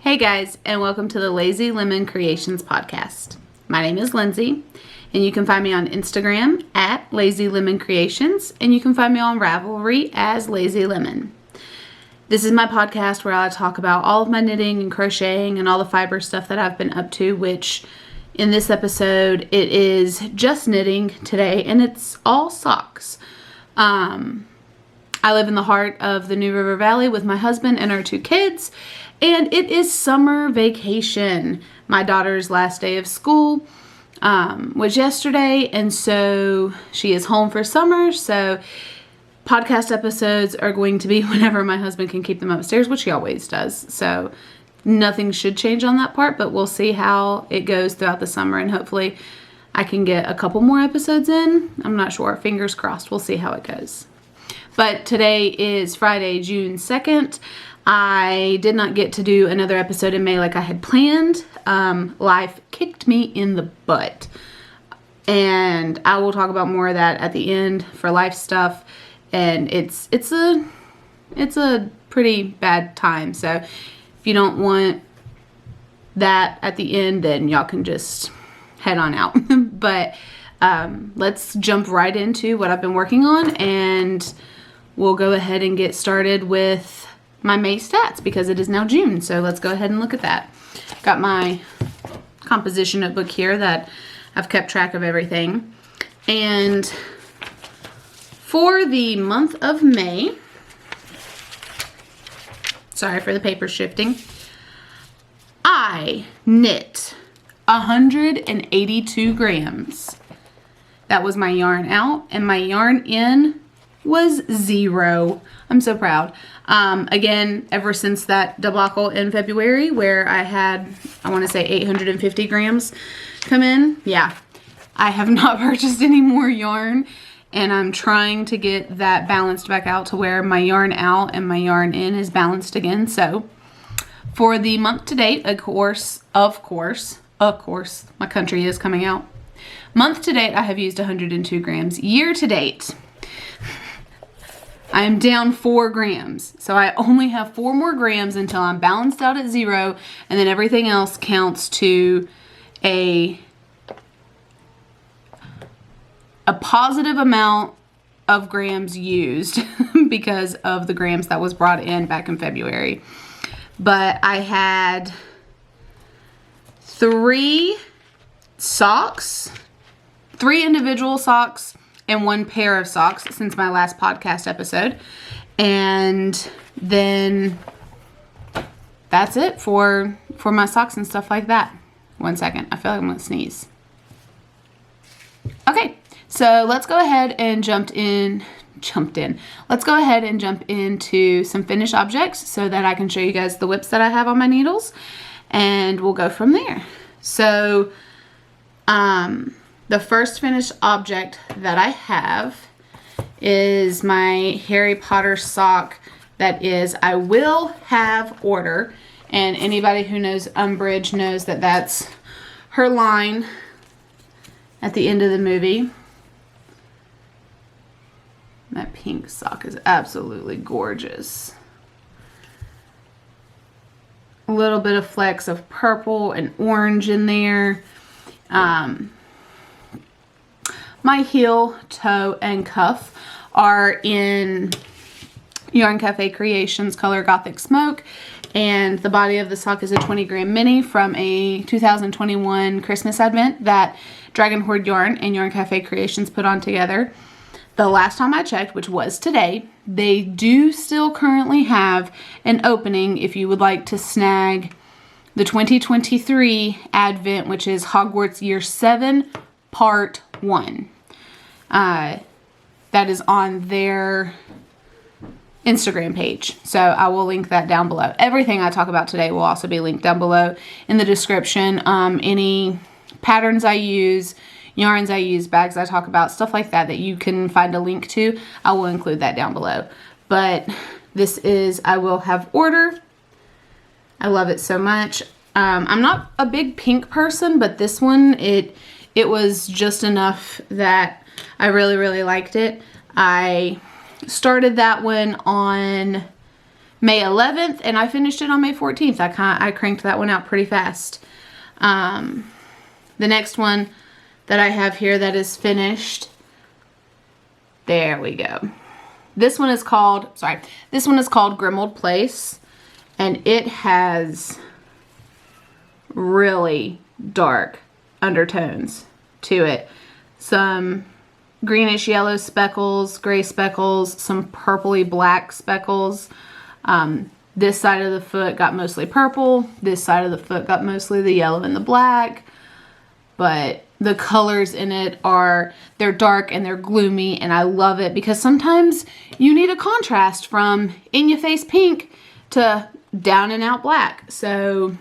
Hey guys, and welcome to the Lazy Lemon Creations podcast. My name is Lindsay, and you can find me on Instagram at Lazy Lemon Creations, and you can find me on Ravelry as Lazy Lemon. This is my podcast where I talk about all of my knitting and crocheting and all the fiber stuff that I've been up to, which in this episode, it is just knitting today, and it's all socks. I live in the heart of the New River Valley with my husband and our 2 kids, and it is summer vacation. My daughter's last day of school was yesterday, and so she is home for summer, so podcast episodes are going to be whenever my husband can keep them upstairs, which he always does, so nothing should change on that part, but we'll see how it goes throughout the summer, and hopefully I can get a couple more episodes in. I'm not sure. Fingers crossed. We'll see how it goes. But today is Friday, June 2nd. I did not get to do another episode in May like I had planned. Life kicked me in the butt. And I will talk about more of that at the end for life stuff. And it's a pretty bad time. So if you don't want that at the end, then y'all can just head on out. But let's jump right into what I've been working on, and we'll go ahead and get started with my May stats because it is now June. So let's go ahead and look at that. Got my composition notebook here that I've kept track of everything. And for the month of May, sorry for the paper shifting, I knit 182 grams. That was my yarn out, and my yarn in was 0. I'm so proud. Again, ever since that debacle in February where I had, I want to say 850 grams come in, yeah, I have not purchased any more yarn, and I'm trying to get that balanced back out to where my yarn out and my yarn in is balanced again. So for the month to date, of course, my country is coming out. Month to date, I have used 102 grams. Year to date, I am down 4 grams. So I only have 4 more grams until I'm balanced out at 0, and then everything else counts to a positive amount of grams used because of the grams that was brought in back in February. But I had 3 socks, 3 individual socks, and 1 pair of socks since my last podcast episode. And then that's it for my socks and stuff like that. 1 second. I feel like I'm going to sneeze. Okay, so let's go ahead and jump in. Let's go ahead and jump into some finished objects so that I can show you guys the whips that I have on my needles, and we'll go from there. So, the first finished object that I have is my Harry Potter sock that is I Will Have Order, and anybody who knows Umbridge knows that that's her line at the end of the movie. That pink sock is absolutely gorgeous. A little bit of flecks of purple and orange in there. My heel, toe, and cuff are in Yarn Cafe Creations color Gothic Smoke, and the body of the sock is a 20-gram mini from a 2021 Christmas advent that Dragon Horde Yarn and Yarn Cafe Creations put on together. The last time I checked, which was today, they do still currently have an opening if you would like to snag the 2023 advent, which is Hogwarts Year 7 Part 1. That is on their Instagram page. So I will link that down below. Everything I talk about today will also be linked down below in the description. Any patterns I use, yarns I use, bags I talk about, stuff like that you can find a link to, I will include that down below. But this is I Will Have Order. I love it so much. I'm not a big pink person, but this one, it was just enough that I really, really liked it. I started that one on May 11th, and I finished it on May 14th. I cranked that one out pretty fast. The next one that I have here that is finished, there we go. This one is called Grimold Place, and it has really dark undertones to it. Some greenish yellow speckles, gray speckles, some purpley black speckles. This side of the foot got mostly purple. This side of the foot got mostly the yellow and the black. But the colors in it they're dark and they're gloomy, and I love it because sometimes you need a contrast from in-your-face pink to down and out black. So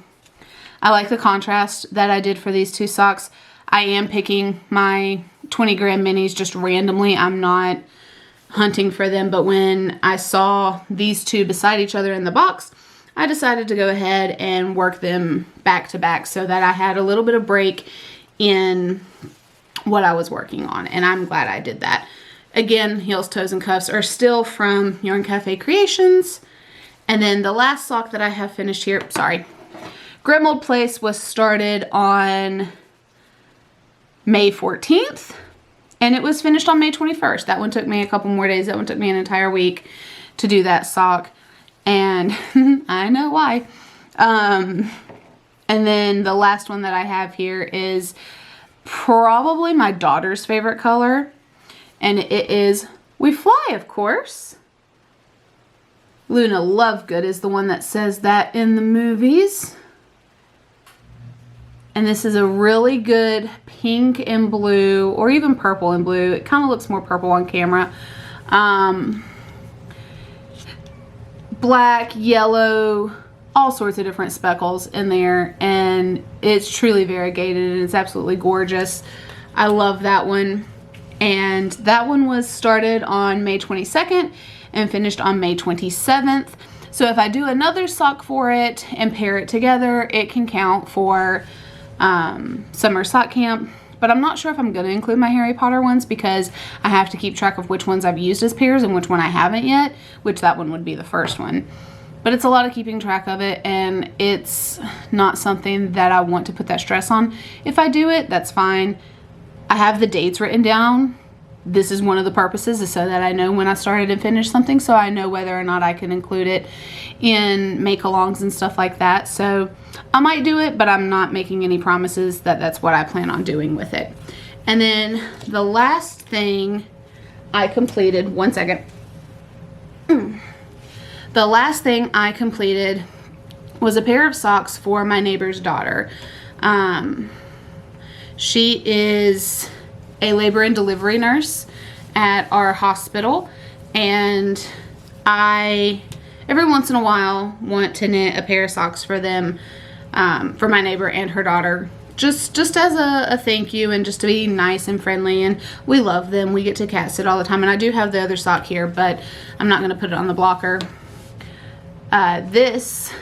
I like the contrast that I did for these two socks. I am picking my 20 gram minis just randomly. I'm not hunting for them, but when I saw these two beside each other in the box, I decided to go ahead and work them back to back so that I had a little bit of break in what I was working on, and I'm glad I did that. Again, heels, toes, and cuffs are still from Yarn Cafe Creations. And then the last sock that I have finished here, Grimold Place was started on May 14th, and it was finished on May 21st. That one took me a couple more days. That one took me an entire week to do that sock, and I know why. And then the last one that I have here is probably my daughter's favorite color, and it is We Fly, of course. Luna Lovegood is the one that says that in the movies. And this is a really good pink and blue, or even purple and blue. It kind of looks more purple on camera. Black, yellow, all sorts of different speckles in there. And it's truly variegated and it's absolutely gorgeous. I love that one. And that one was started on May 22nd and finished on May 27th. So if I do another sock for it and pair it together, it can count for summer sock camp. But I'm not sure if I'm going to include my Harry Potter ones because I have to keep track of which ones I've used as pairs and which one I haven't yet, which that one would be the first one. But it's a lot of keeping track of it, and it's not something that I want to put that stress on. If I do it, that's fine. I have the dates written down. This is one of the purposes, is so that I know when I started and finished something, so I know whether or not I can include it in make-alongs and stuff like that. So I might do it, but I'm not making any promises that that's what I plan on doing with it. And then the last thing I completed, one second. The last thing I completed was a pair of socks for my neighbor's daughter. She is a labor and delivery nurse at our hospital, and I every once in a while want to knit a pair of socks for them, for my neighbor and her daughter, just as a thank you, and just to be nice and friendly. And we love them. We get to cat sit all the time, and I do have the other sock here, but I'm not going to put it on the blocker. This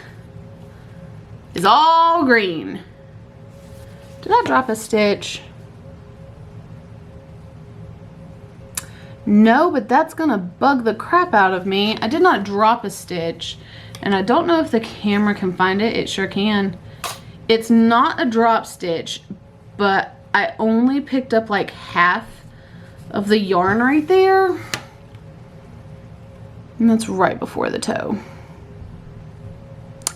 is all green. Did I drop a stitch? No, but that's gonna bug the crap out of me. I did not drop a stitch, and I don't know if the camera can find it. It sure can. It's not a drop stitch, but I only picked up like half of the yarn right there. And that's right before the toe.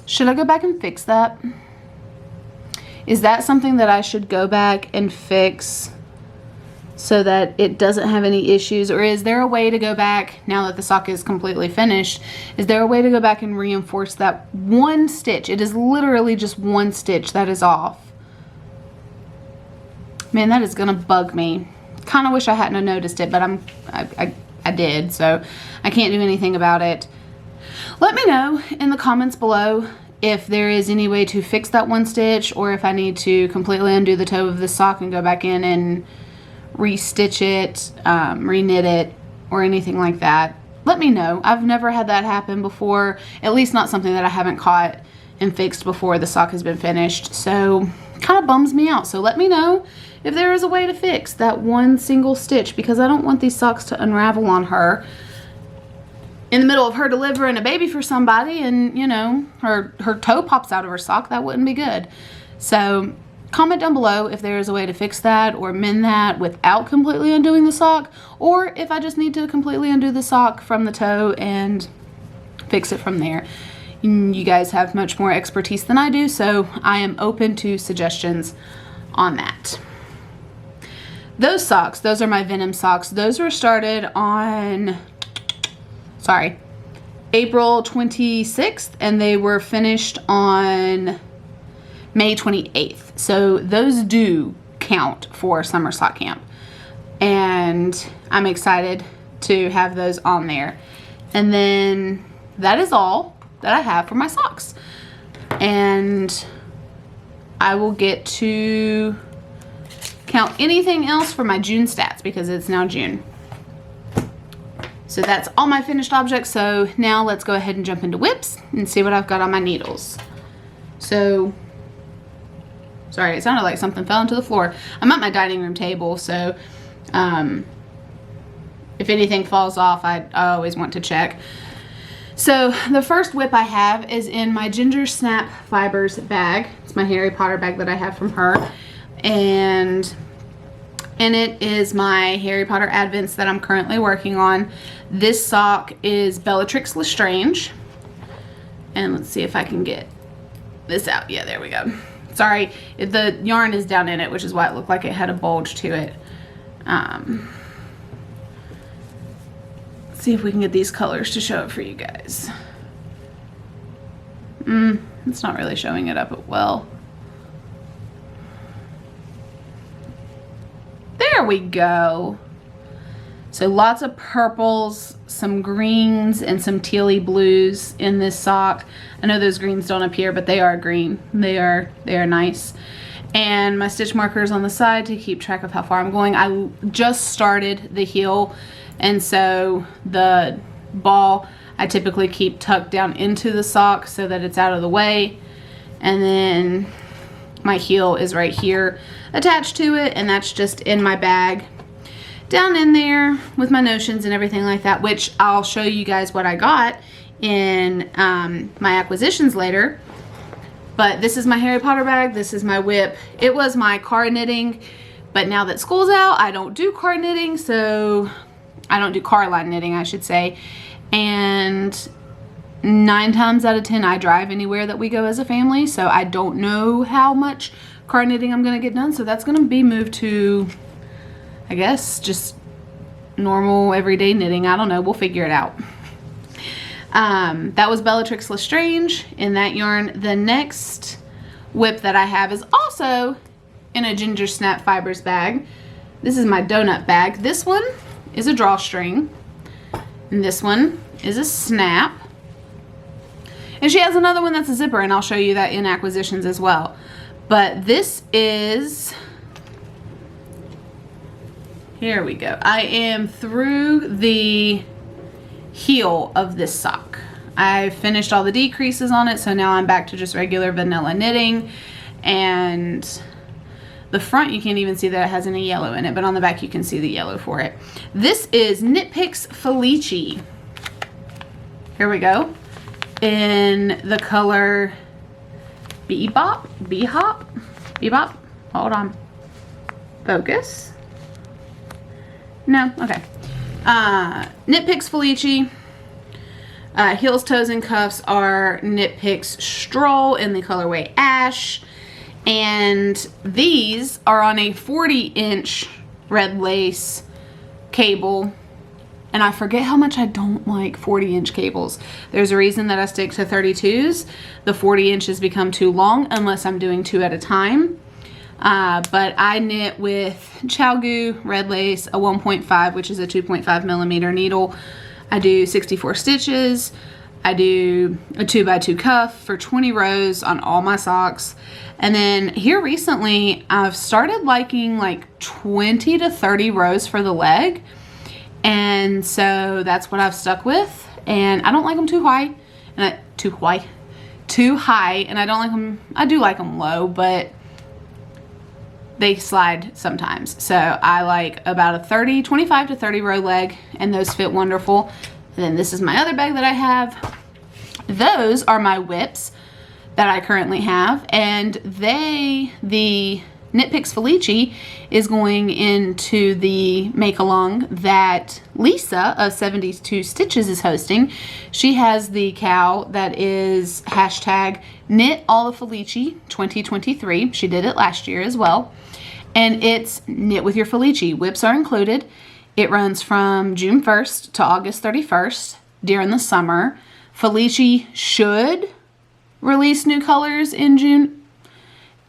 Should I go back and fix that? Is that something that I should go back and fix so that it doesn't have any issues? Or is there a way to go back, now that the sock is completely finished, is there a way to go back and reinforce that one stitch? It is literally just one stitch that is off. Man, that is gonna bug me. Kind of wish I hadn't have noticed it, but I did, so I can't do anything about it. Let me know in the comments below if there is any way to fix that one stitch, or if I need to completely undo the toe of this sock and go back in and re-stitch it, re-knit it, or anything like that. Let me know. I've never had that happen before, at least not something that I haven't caught and fixed before the sock has been finished, so kind of bums me out. So let me know if there is a way to fix that one single stitch, because I don't want these socks to unravel on her. in the middle of her delivering a baby for somebody and, you know, her toe pops out of her sock, that wouldn't be good. So comment down below if there is a way to fix that or mend that without completely undoing the sock, or if I just need to completely undo the sock from the toe and fix it from there. You guys have much more expertise than I do, so I am open to suggestions on that. Those socks, those are my Venom socks. Those were started on, April 26th, and they were finished on May 28th. So those do count for summer sock camp. And I'm excited to have those on there. And then that is all that I have for my socks. And I will get to count anything else for my June stats because it's now June. So that's all my finished objects. So now let's go ahead and jump into WIPs and see what I've got on my needles. So, sorry, it sounded like something fell into the floor. I'm at my dining room table, so if anything falls off, I always want to check. So the first WIP I have is in my Ginger Snap Fibers bag. It's my Harry Potter bag that I have from her. And in it is my Harry Potter Advents that I'm currently working on. This sock is Bellatrix Lestrange. And let's see if I can get this out. Yeah, there we go. Sorry, the yarn is down in it, which is why it looked like it had a bulge to it. Let's see if we can get these colors to show it for you guys. It's not really showing it up well. There we go. So lots of purples, some greens, and some tealy blues in this sock. I know those greens don't appear, but they are green. They are nice. And my stitch markers on the side to keep track of how far I'm going. I just started the heel, and so the ball I typically keep tucked down into the sock so that it's out of the way. And then my heel is right here attached to it, and that's just in my bag down in there with my notions and everything like that, which I'll show you guys what I got in my acquisitions later. But this is my Harry Potter bag. This is my WIP. It was my card knitting, but now that school's out, I don't do card knitting, so I don't do card line knitting, I should say. And 9 times out of 10, I drive anywhere that we go as a family, so I don't know how much card knitting I'm gonna get done. So that's gonna be moved to, I guess, just normal everyday knitting. I don't know, we'll figure it out. That was Bellatrix Lestrange in that yarn. The next WIP that I have is also in a Ginger Snap Fibers bag. This is my donut bag. This one is a drawstring, and this one is a snap. And she has another one that's a zipper, and I'll show you that in acquisitions as well. But this is, here we go. I am through the heel of this sock. I finished all the decreases on it, so now I'm back to just regular vanilla knitting. And the front, you can't even see that it has any yellow in it, but on the back you can see the yellow for it. This is Knit Picks Felici. Here we go. In the color Bebop. Hold on. Focus. No, okay. Knit Picks Felici. Heels, toes, and cuffs are Knit Picks Stroll in the colorway Ash. And these are on a 40-inch red lace cable. And I forget how much I don't like 40-inch cables. There's a reason that I stick to 32s. The 40 inches become too long unless I'm doing 2 at a time. But I knit with ChiaoGoo red lace, a 1.5, which is a 2.5 millimeter needle. I do 64 stitches. I do a 2x2 cuff for 20 rows on all my socks. And then here recently, I've started liking like 20 to 30 rows for the leg. And so that's what I've stuck with. And I don't like them too high. And too high. And I don't like them, I do like them low, but they slide sometimes. So I like about a 25 to 30 row leg, and those fit wonderful. And then this is my other bag that I have. Those are my whips that I currently have, and the Knit Picks Felici is going into the make-along that Lisa of 72 Stitches is hosting. She has the cow that is hashtag Knit All the Felici 2023. She did it last year as well. And it's Knit with Your Felici. Whips are included. It runs from June 1st to August 31st during the summer. Felici should release new colors in June,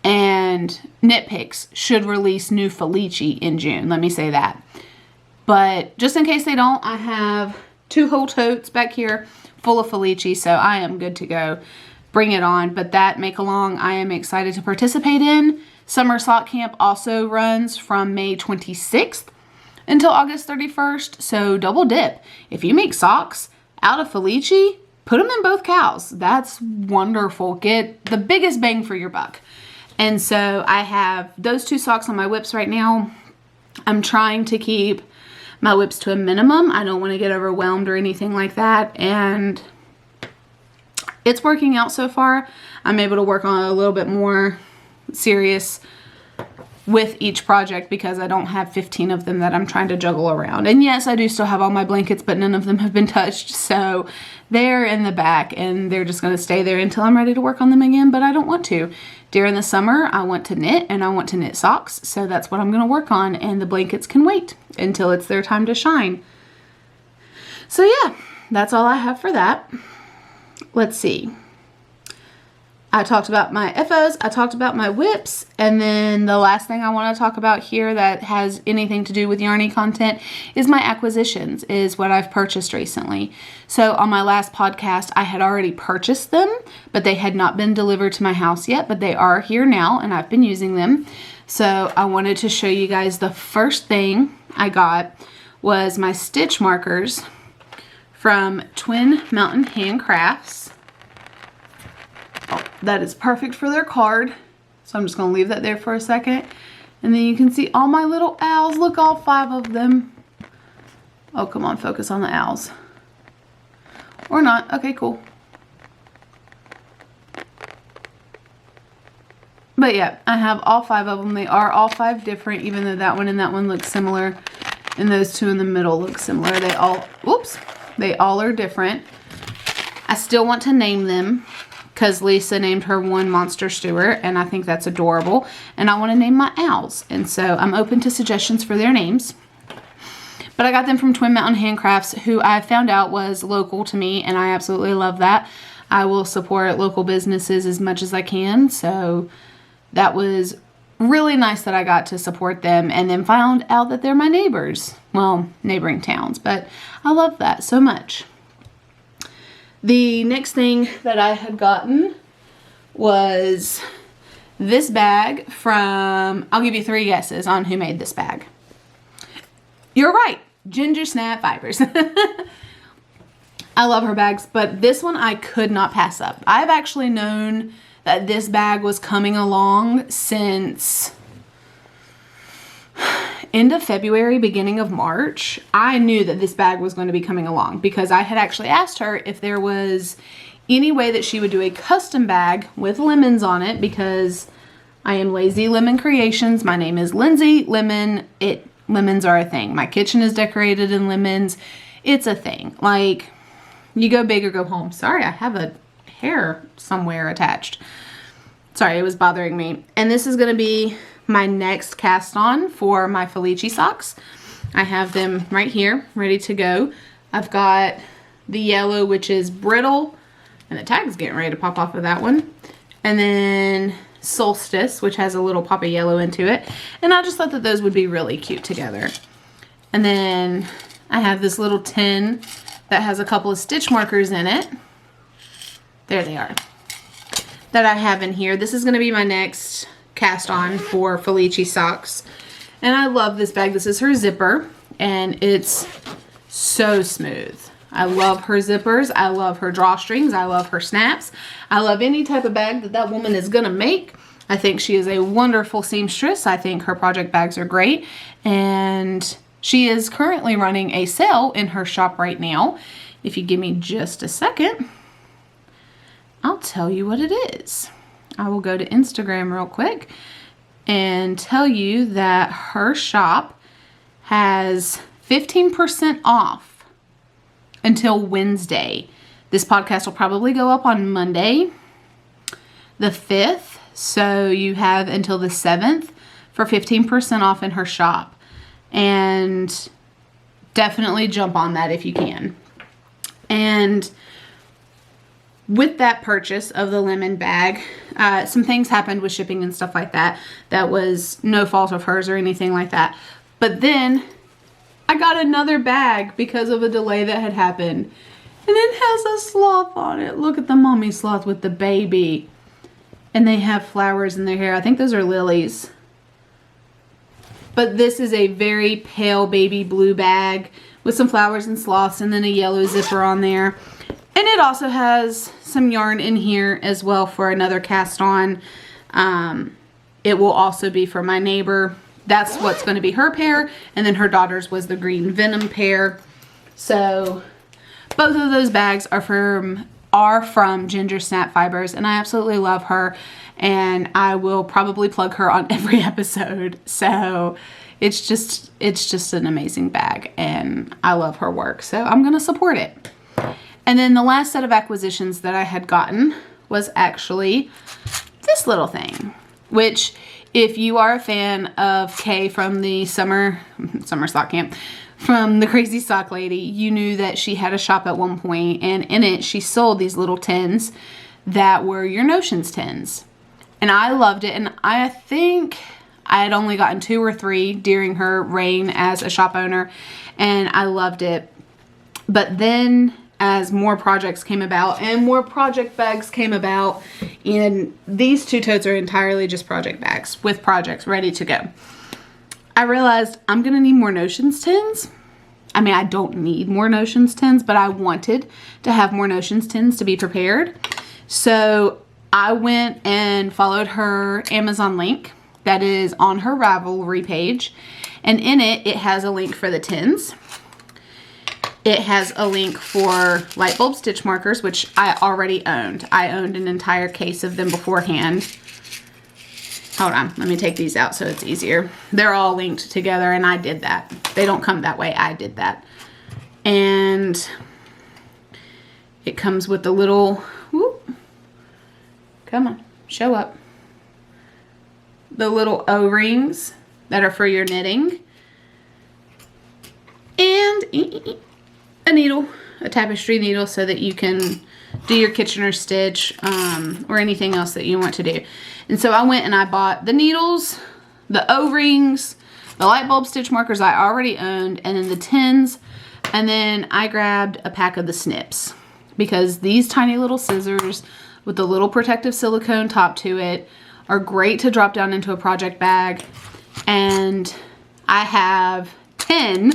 and Knit Picks should release new Felici in June. Let me say that. But just in case they don't, I have 2 whole totes back here full of Felici, so I am good to go. Bring it on. But that make-along I am excited to participate in. Summer Sock Camp also runs from May 26th until August 31st, so double dip. If you make socks out of Felici, put them in both cows. That's wonderful. Get the biggest bang for your buck. And so I have those 2 socks on my whips right now. I'm trying to keep my whips to a minimum. I don't want to get overwhelmed or anything like that. And it's working out so far. I'm able to work on it a little bit more serious with each project because I don't have 15 of them that I'm trying to juggle around. And yes, I do still have all my blankets, but none of them have been touched. So they're in the back and they're just going to stay there until I'm ready to work on them again, but I don't want to. During the summer, I want to knit and I want to knit socks. So that's what I'm going to work on, and the blankets can wait until it's their time to shine. So yeah, that's all I have for that. Let's see. I talked about my FOs, I talked about my whips, and then the last thing I want to talk about here that has anything to do with Yarny content is my acquisitions, is what I've purchased recently. So on my last podcast, I had already purchased them, but they had not been delivered to my house yet, but they are here now, and I've been using them. So I wanted to show you guys the first thing I got was my stitch markers from Twin Mountain Handcrafts. That is perfect for their card. So I'm just going to leave that there for a second. And then you can see all my little owls. Look, all 5 of them. Oh, come on, focus on the owls. Or not. Okay, cool. But yeah, I have all 5 of them. They are all 5 different, even though that one and that one look similar. And those 2 in the middle look similar. They all are different. I still want to name them, because Lisa named her one Monster Stewart, and I think that's adorable. And I want to name my owls. And so I'm open to suggestions for their names. But I got them from Twin Mountain Handcrafts, who I found out was local to me, and I absolutely love that. I will support local businesses as much as I can. So that was really nice that I got to support them, and then found out that they're my neighbors. Well, neighboring towns, but I love that so much. The next thing that I had gotten was this bag from, I'll give you 3 guesses on who made this bag. You're right, Ginger Snap Fibers. I love her bags, but this one I could not pass up. I've actually known that this bag was coming along since end of February, beginning of March. I knew that this bag was going to be coming along because I had actually asked her if there was any way that she would do a custom bag with lemons on it, because I am Lazy Lemon Creations. My name is Lindsay Lemon. Lemons are a thing. My kitchen is decorated in lemons. It's a thing. Like, you go big or go home. Sorry, I have a hair somewhere attached. Sorry, it was bothering me. And this is going to be my next cast on for my Felici socks. I have them right here ready to go. I've got the yellow, which is brittle, and the tag's getting ready to pop off of that one. And then Solstice, which has a little pop of yellow into it. And I just thought that those would be really cute together. And then I have this little tin that has a couple of stitch markers in it. There they are. That I have in here. This is going to be my next cast on for Felici socks. And I love this bag. This is her zipper, and it's so smooth. I love her zippers. I love her drawstrings. I love her snaps. I love any type of bag that that woman is going to make. I think she is a wonderful seamstress. I think her project bags are great. And she is currently running a sale in her shop right now. If you give me just a second, I'll tell you what it is. I will go to Instagram real quick and tell you that her shop has 15% off until Wednesday. This podcast will probably go up on Monday, the 5th. So you have until the 7th for 15% off in her shop. And definitely jump on that if you can. And with that purchase of the lemon bag, some things happened with shipping and stuff like that. That was no fault of hers or anything like that. But then I got another bag because of a delay that had happened. And it has a sloth on it. Look at the mommy sloth with the baby. And they have flowers in their hair. I think those are lilies. But this is a very pale baby blue bag with some flowers and sloths and then a yellow zipper on there. And it also has some yarn in here as well for another cast on. It will also be for my neighbor. That's what's going to be her pair. And then her daughter's was the green venom pair. So both of those bags are from Ginger Snap Fibers. And I absolutely love her. And I will probably plug her on every episode. So it's just an amazing bag. And I love her work. So I'm going to support it. And then the last set of acquisitions that I had gotten was actually this little thing, which if you are a fan of Kay from the summer sock camp, from the Crazy Sock Lady, you knew that she had a shop at one point, and in it she sold these little tins that were your Notions tins. And I loved it, and I think I had only gotten 2 or 3 during her reign as a shop owner, and I loved it. But then as more projects came about and more project bags came about, and these 2 totes are entirely just project bags with projects ready to go, I realized I'm gonna need more Notions tins. I mean, I don't need more Notions tins, but I wanted to have more Notions tins to be prepared. So I went and followed her Amazon link that is on her Ravelry page, and in it has a link for the tins. It has a link for light bulb stitch markers, which I already owned. I owned an entire case of them beforehand. Hold on, let me take these out so it's easier. They're all linked together, and I did that. They don't come that way, I did that. And it comes with the little, whoop, come on, show up. The little O-rings that are for your knitting. And a needle, a tapestry needle, so that you can do your Kitchener stitch or anything else that you want to do. And so I went and I bought the needles, the O-rings, the light bulb stitch markers I already owned, and then the tins, and then I grabbed a pack of the snips, because these tiny little scissors with the little protective silicone top to it are great to drop down into a project bag. And I have 10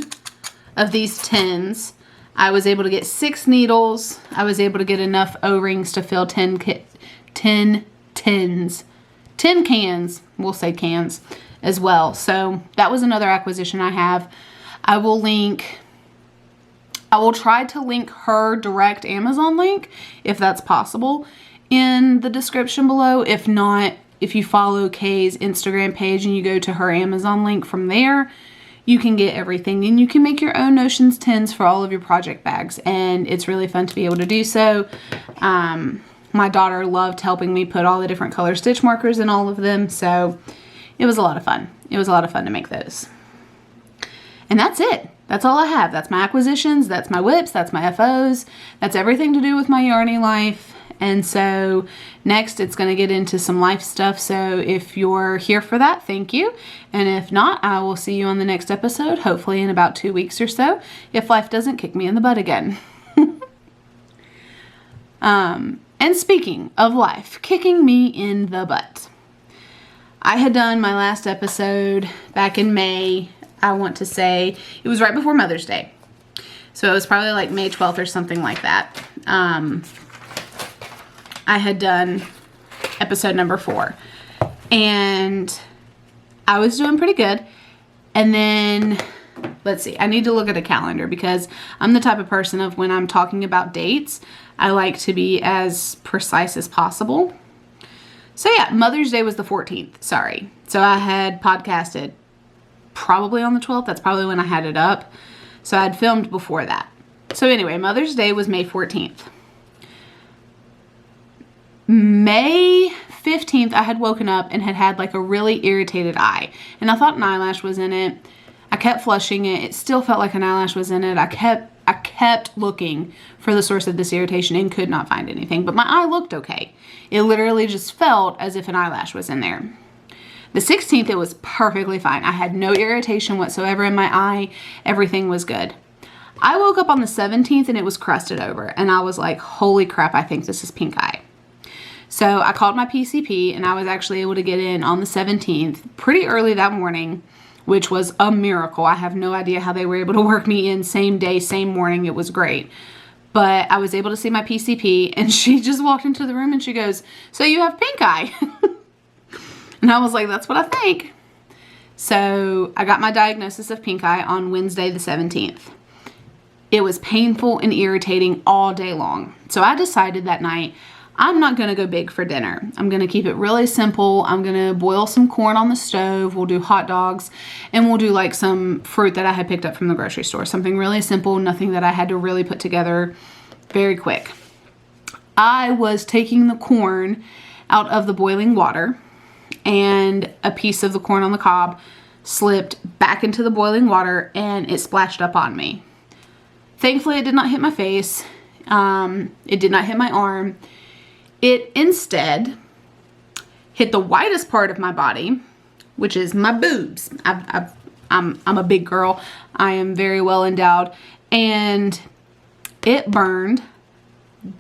of these tins. I was able to get 6 needles. I was able to get enough O-rings to fill 10 tins. 10 cans, we'll say cans as well. So that was another acquisition I have. I will try to link her direct Amazon link, if that's possible, in the description below. If not, if you follow Kay's Instagram page and you go to her Amazon link from there, you can get everything, and you can make your own Notions tins for all of your project bags, and it's really fun to be able to do so. My daughter loved helping me put all the different color stitch markers in all of them, so it was a lot of fun. It was a lot of fun to make those. And that's it. That's all I have. That's my acquisitions, that's my whips, that's my FOs, that's everything to do with my yarny life. And so next it's going to get into some life stuff. So if you're here for that, thank you. And if not, I will see you on the next episode, hopefully in about 2 weeks or so, if life doesn't kick me in the butt again. And speaking of life kicking me in the butt, I had done my last episode back in May. I want to say it was right before Mother's Day. So it was probably like May 12th or something like that. I had done episode number 4, and I was doing pretty good. And then let's see, I need to look at a calendar because I'm the type of person of when I'm talking about dates, I like to be as precise as possible. So yeah, Mother's Day was the 14th, sorry. So I had podcasted probably on the 12th. That's probably when I had it up. So I had filmed before that. So anyway, Mother's Day was May 14th. May 15th, I had woken up and had like a really irritated eye. And I thought an eyelash was in it. I kept flushing it. It still felt like an eyelash was in it. I kept looking for the source of this irritation and could not find anything. But my eye looked okay. It literally just felt as if an eyelash was in there. The 16th, it was perfectly fine. I had no irritation whatsoever in my eye. Everything was good. I woke up on the 17th and it was crusted over. And I was like, holy crap, I think this is pink eye. So I called my PCP and I was actually able to get in on the 17th pretty early that morning, which was a miracle. I have no idea how they were able to work me in same day, same morning. It was great. But I was able to see my PCP and she just walked into the room and she goes, so you have pink eye. And I was like, that's what I think. So I got my diagnosis of pink eye on Wednesday the 17th. It was painful and irritating all day long. So I decided that night, I'm not going to go big for dinner. I'm going to keep it really simple. I'm going to boil some corn on the stove. We'll do hot dogs and we'll do like some fruit that I had picked up from the grocery store. Something really simple, nothing that I had to really put together very quick. I was taking the corn out of the boiling water and a piece of the corn on the cob slipped back into the boiling water and it splashed up on me. Thankfully, it did not hit my face. It did not hit my arm. It instead hit the widest part of my body, which is my boobs. I'm a big girl. I am very well endowed. And it burned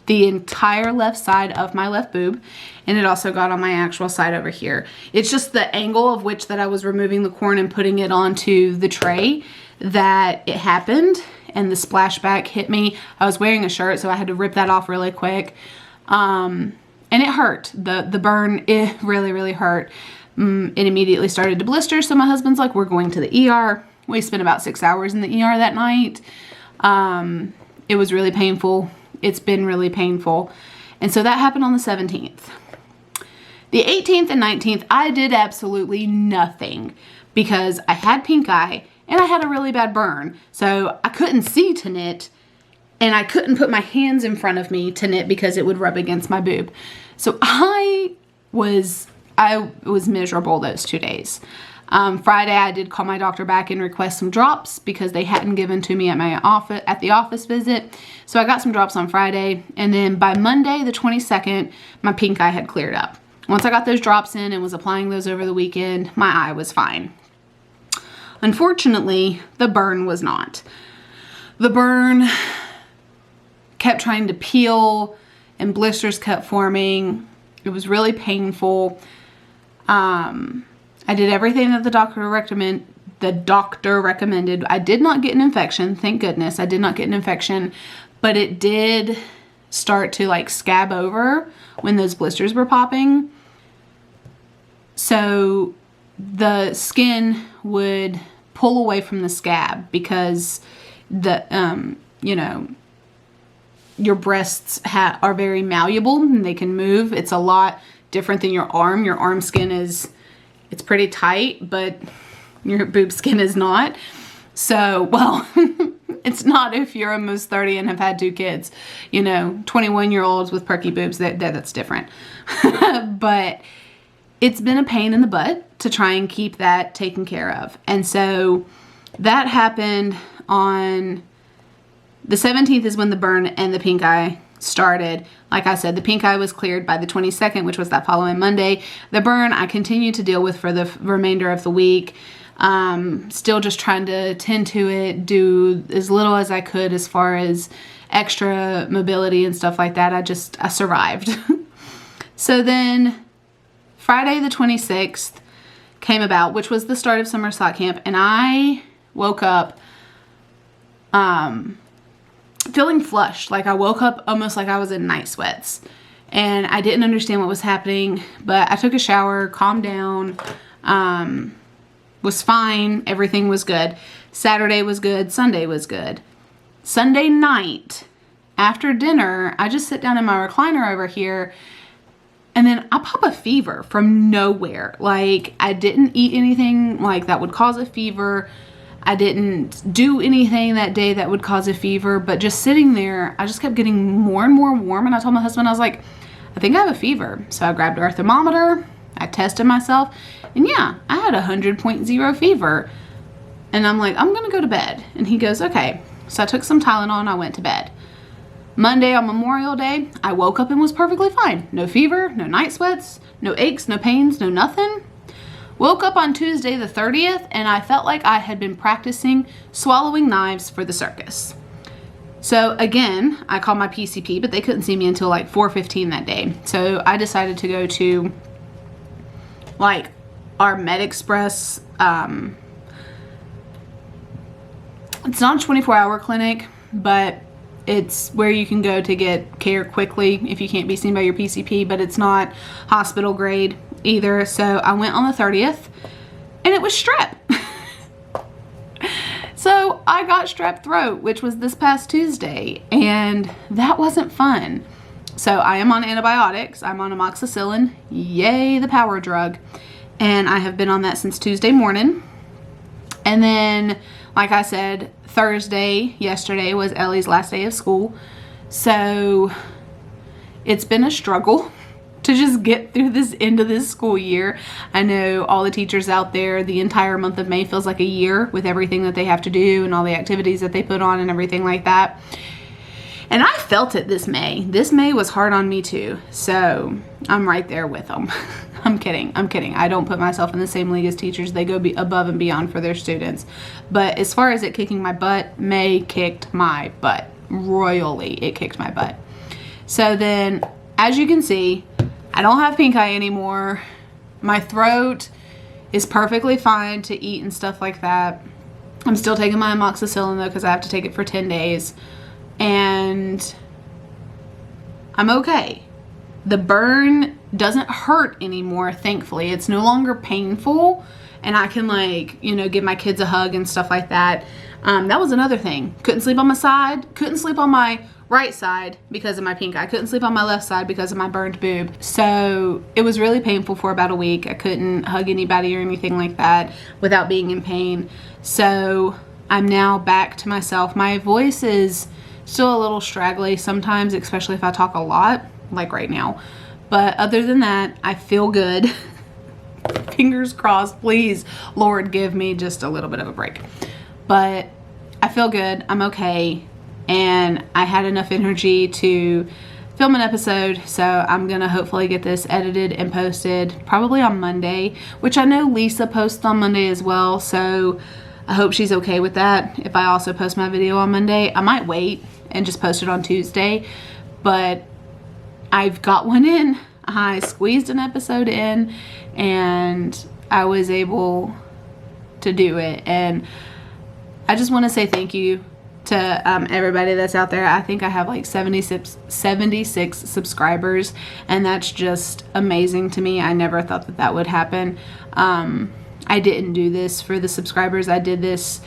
the entire left side of my left boob. And it also got on my actual side over here. It's just the angle of which that I was removing the corn and putting it onto the tray that it happened. And the splashback hit me. I was wearing a shirt, so I had to rip that off really quick. And it hurt. The burn, it really, really hurt. It immediately started to blister. So my husband's like, we're going to the ER. We spent about 6 hours in the ER that night. It was really painful. It's been really painful. And so that happened on the 17th. The 18th and 19th, I did absolutely nothing because I had pink eye and I had a really bad burn. So I couldn't see to knit. And I couldn't put my hands in front of me to knit because it would rub against my boob. So I was miserable those 2 days. Friday, I did call my doctor back and request some drops because they hadn't given to me at the office visit. So I got some drops on Friday. And then by Monday, the 22nd, my pink eye had cleared up. Once I got those drops in and was applying those over the weekend, my eye was fine. Unfortunately, the burn was not. The burn kept trying to peel and blisters kept forming. It was really painful. I did everything that the doctor recommended. I did not get an infection. Thank goodness I did not get an infection, but it did start to like scab over when those blisters were popping. So the skin would pull away from the scab because your breasts are very malleable and they can move. It's a lot different than your arm. Your arm skin it's pretty tight, but your boob skin is not. So, well, it's not if you're almost 30 and have had 2 kids. 21-year-olds with perky boobs, that's different. But it's been a pain in the butt to try and keep that taken care of. And so that happened on the 17th is when the burn and the pink eye started. Like I said, the pink eye was cleared by the 22nd, which was that following Monday. The burn I continued to deal with for the remainder of the week. Still just trying to tend to it, do as little as I could as far as extra mobility and stuff like that. I survived. So then Friday the 26th came about, which was the start of summer sock camp, and I woke up feeling flushed. Like I woke up almost like I was in night sweats, and I didn't understand what was happening, but I took a shower, calmed down, was fine, everything was good. Saturday was good. Sunday was good. Sunday night, after dinner, I just sit down in my recliner over here, and then I pop a fever from nowhere. Like, I didn't eat anything like that would cause a fever. I didn't do anything that day that would cause a fever, but just sitting there, I just kept getting more and more warm. And I told my husband, I was like, I think I have a fever. So I grabbed our thermometer, I tested myself, and yeah, I had 100.0 fever. And I'm like, I'm gonna go to bed. And he goes, okay. So I took some Tylenol and I went to bed. Monday on Memorial Day, I woke up and was perfectly fine. No fever, no night sweats, no aches, no pains, no nothing. Woke up on Tuesday the 30th and I felt like I had been practicing swallowing knives for the circus. So again, I called my PCP, but they couldn't see me until like 4:15 that day. So I decided to go to like our MedExpress. It's not a 24-hour clinic, but it's where you can go to get care quickly if you can't be seen by your PCP, but it's not hospital grade either. So I went on the 30th and it was strep. So I got strep throat, which was this past Tuesday, and that wasn't fun. So I am on antibiotics. I'm on amoxicillin. Yay, the power drug. And I have been on that since Tuesday morning. And then, like I said, yesterday was Ellie's last day of school. So it's been a struggle to just get through this end of this school year. I know all the teachers out there, the entire month of May feels like a year with everything that they have to do and all the activities that they put on and everything like that. And I felt it this May. This May was hard on me too. So I'm right there with them. I'm kidding. I don't put myself in the same league as teachers. They go above and beyond for their students. But as far as it kicking my butt, May kicked my butt. Royally, it kicked my butt. So then, as you can see, I don't have pink eye anymore. My throat is perfectly fine to eat and stuff like that. I'm still taking my amoxicillin though because I have to take it for 10 days. And I'm okay. The burn doesn't hurt anymore, thankfully. It's no longer painful, and I can, like, you know, give my kids a hug and stuff like that. That was another thing. Couldn't sleep on my side. Couldn't sleep on my right side because of my pink eye. Couldn't sleep on my left side because of my burned boob. So it was really painful for about a week. I couldn't hug anybody or anything like that without being in pain. So I'm now back to myself. My voice is still a little straggly sometimes, especially if I talk a lot, like right now. But other than that, I feel good. Fingers crossed, please, Lord, give me just a little bit of a break. But I feel good. I'm okay. And I had enough energy to film an episode. So I'm going to hopefully get this edited and posted probably on Monday, which I know Lisa posts on Monday as well. So I hope she's okay with that. If I also post my video on Monday, I might wait and just post it on Tuesday. But I've got one in. I squeezed an episode in and I was able to do it. And I just want to say thank you to everybody that's out there. I think I have like 76 subscribers, and that's just amazing to me. I never thought that that would happen. I didn't do this for the subscribers. I did this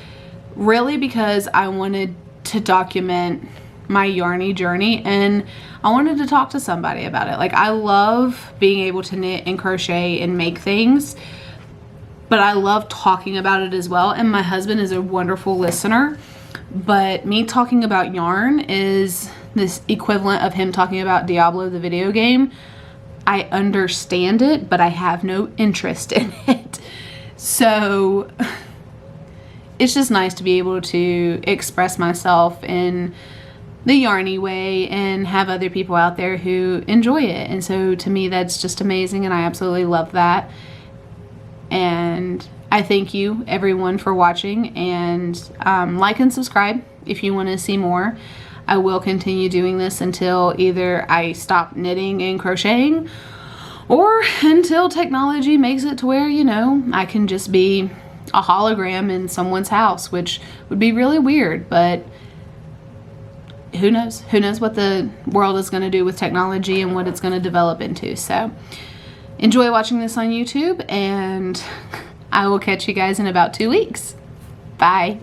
really because I wanted to document my yarny journey, and I wanted to talk to somebody about it. Like, I love being able to knit and crochet and make things, but I love talking about it as well. And my husband is a wonderful listener, but me talking about yarn is this equivalent of him talking about Diablo, the video game. I understand it, but I have no interest in it. So it's just nice to be able to express myself in the yarny way and have other people out there who enjoy it. And so to me, that's just amazing, and I absolutely love that. And I thank you everyone for watching, and like and subscribe if you want to see more. I will continue doing this until either I stop knitting and crocheting, or until technology makes it to where, you know, I can just be a hologram in someone's house, which would be really weird, but who knows? Who knows what the world is going to do with technology and what it's going to develop into. So enjoy watching this on YouTube, and I will catch you guys in about 2 weeks. Bye.